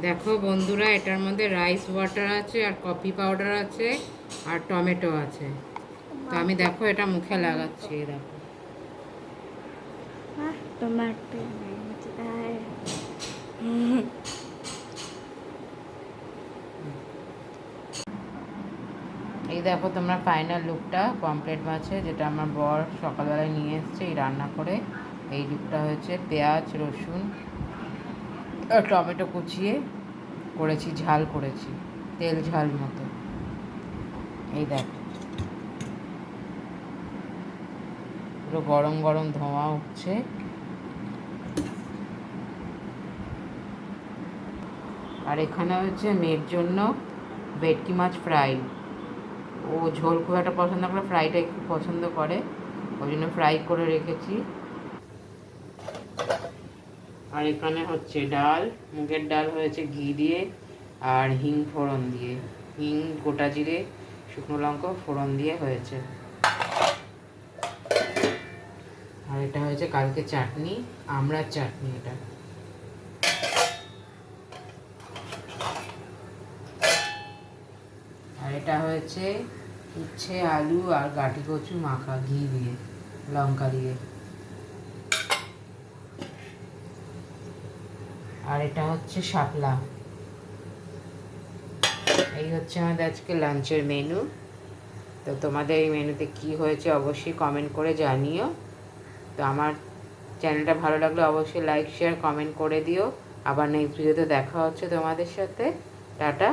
দেখো বন্ধুরা, এটার মধ্যে রাইস ওয়াটার আছে আর কফি পাউডার আছে আর টমেটো আছে। তো আমি দেখো এটা মুখে লাগাচ্ছি, এই দেখো। टमाटो এই দেখো তোমরা ফাইনাল লুকটা কমপ্লিট আছে, যেটা আমার বর সকালবেলায় নিয়ে এসছে এই রান্না করে। এই লুকটা হয়েছে পেঁয়াজ রসুন আর টমেটো কুচিয়ে করেছি, ঝাল করেছি, তেল ঝাল মতো। এই দেখো পুরো গরম গরম ধোঁয়া উঠছে। আর এখানে হচ্ছে মেয়ের জন্য ভেটকি মাছ ফ্রাই। ও ঝোল খুব একটা পছন্দ করে, ফ্রাইটা একটু পছন্দ করে, ওই জন্য ফ্রাই করে রেখেছি। আর এখানে হচ্ছে ডাল, মুগের ডাল হয়েছে ঘি দিয়ে আর হিং ফোড়ন দিয়ে, হিং গোটা জিরে শুকনো লঙ্কা ফোড়ন দিয়ে হয়েছে। আর এটা হয়েছে কালকে চাটনি, আমড়ার চাটনি এটা। আর এটা হয়েছে উচ্ছে আলু আর গাটি কচু মাখা ঘি দিয়ে লঙ্কা দিয়ে। আর এটা হচ্ছে শাপলা। এই হচ্ছে আমাদের আজকে লাঞ্চের মেনু। তো তোমাদের এই মেনুতে কি হয়েছে অবশ্যই কমেন্ট করে জানিও। তো আমার চ্যানেলটা ভালো লাগলে অবশ্যই লাইক শেয়ার কমেন্ট করে দিও। আবার নেক্সট ভিডিওতে দেখা হচ্ছে তোমাদের সাথে। টাটা।